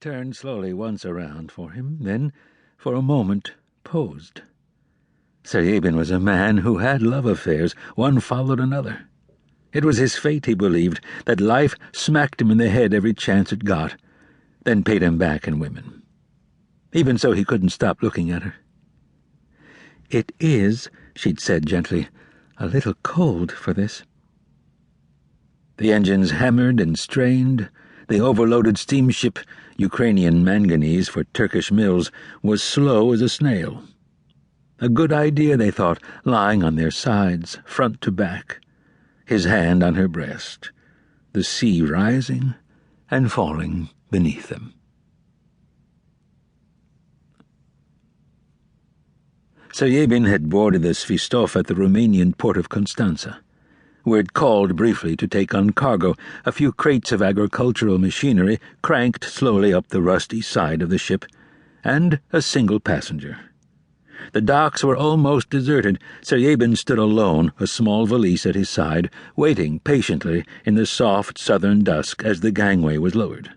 turned slowly once around for him, then, for a moment, posed. Seryabin was a man who had love affairs, one followed another. It was his fate, he believed, that life smacked him in the head every chance it got, then paid him back in women. Even so, he couldn't stop looking at her. "It is," she'd said gently, "a little cold for this." The engines hammered and strained. The overloaded steamship, Ukrainian manganese for Turkish mills, was slow as a snail. A good idea, they thought, lying on their sides, front to back, his hand on her breast, the sea rising and falling beneath them. Seryabin had boarded the Svistov at the Roumanian port of Constanza, where it called briefly to take on cargo a few crates of agricultural machinery cranked slowly up the rusty side of the ship, and a single passenger. The docks were almost deserted. Seryabin stood alone, a small valise at his side, waiting patiently in the soft southern dusk as the gangway was lowered.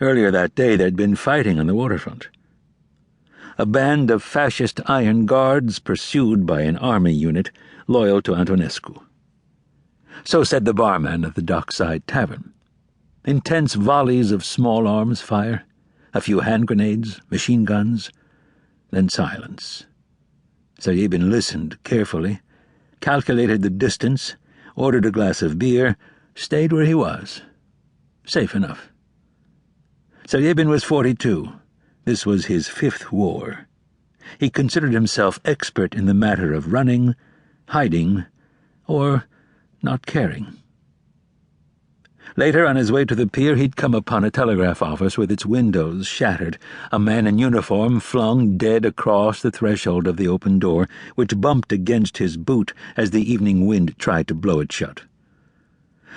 Earlier that day there'd been fighting on the waterfront. A band of fascist iron guards pursued by an army unit loyal to Antonescu. So said the barman at the dockside tavern. Intense volleys of small arms fire, a few hand grenades, machine guns, then silence. Seryabin listened carefully, calculated the distance, ordered a glass of beer, stayed where he was. Safe enough. Seryabin was 42. This was his 5th war. He considered himself expert in the matter of running, hiding, or not caring. Later, on his way to the pier, he'd come upon a telegraph office with its windows shattered, a man in uniform flung dead across the threshold of the open door, which bumped against his boot as the evening wind tried to blow it shut.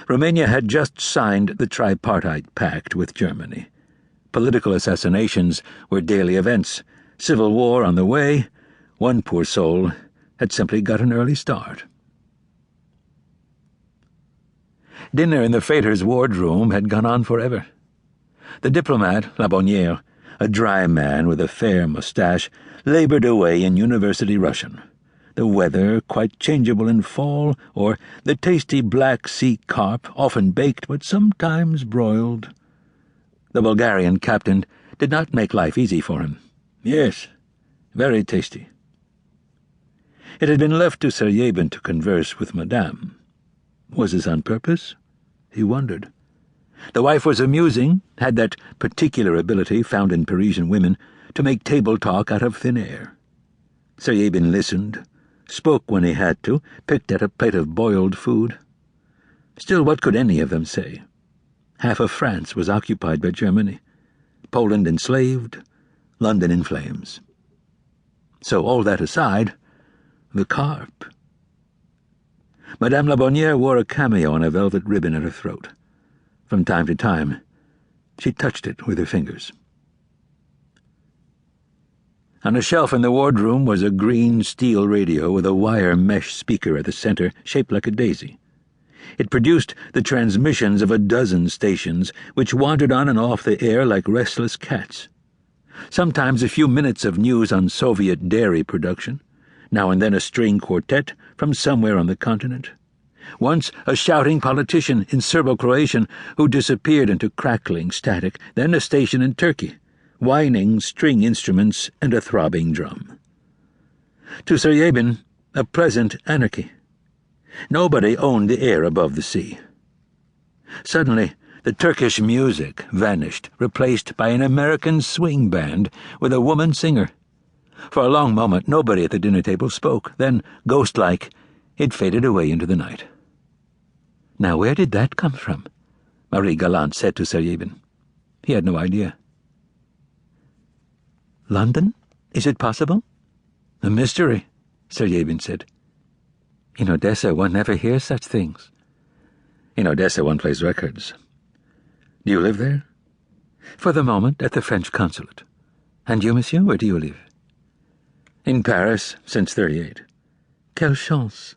Romania had just signed the tripartite pact with Germany. Political assassinations were daily events. Civil war on the way. One poor soul had simply got an early start. Dinner in the freighter's wardroom had gone on forever. The diplomat, Labonniere, a dry man with a fair moustache, labored away in university Russian. The weather, quite changeable in fall, or the tasty Black Sea carp, often baked but sometimes broiled. The Bulgarian captain did not make life easy for him. Yes, very tasty. It had been left to Seryabin to converse with Madame. Was this on purpose? He wondered. The wife was amusing, had that particular ability found in Parisian women to make table talk out of thin air. Seryabin listened, spoke when he had to, picked at a plate of boiled food. Still, what could any of them say? Half of France was occupied by Germany, Poland enslaved, London in flames. So all that aside, the carp. Madame Labonniere wore a cameo on a velvet ribbon at her throat. From time to time, she touched it with her fingers. On a shelf in the wardroom was a green steel radio with a wire mesh speaker at the center, shaped like a daisy. It produced the transmissions of a dozen stations, which wandered on and off the air like restless cats. Sometimes a few minutes of news on Soviet dairy production, now and then a string quartet from somewhere on the continent. Once a shouting politician in Serbo-Croatian who disappeared into crackling static, then a station in Turkey, whining string instruments and a throbbing drum. To Seryabin, a pleasant anarchy. Nobody owned the air above the sea. Suddenly, the Turkish music vanished, replaced by an American swing band with a woman singer. For a long moment, nobody at the dinner table spoke. Then, ghost-like, it faded away into the night. "Now where did that come from?" Marie Gallant said to Seryabin. He had no idea. "London? Is it possible?" "A mystery," Seryabin said. "In Odessa one never hears such things." "In Odessa one plays records. Do you live there?" "For the moment, at the French consulate. And you, monsieur, where do you live?" "In Paris, since '38. "Quelle chance!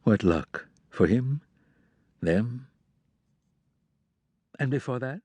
What luck for him, them." "And before that?"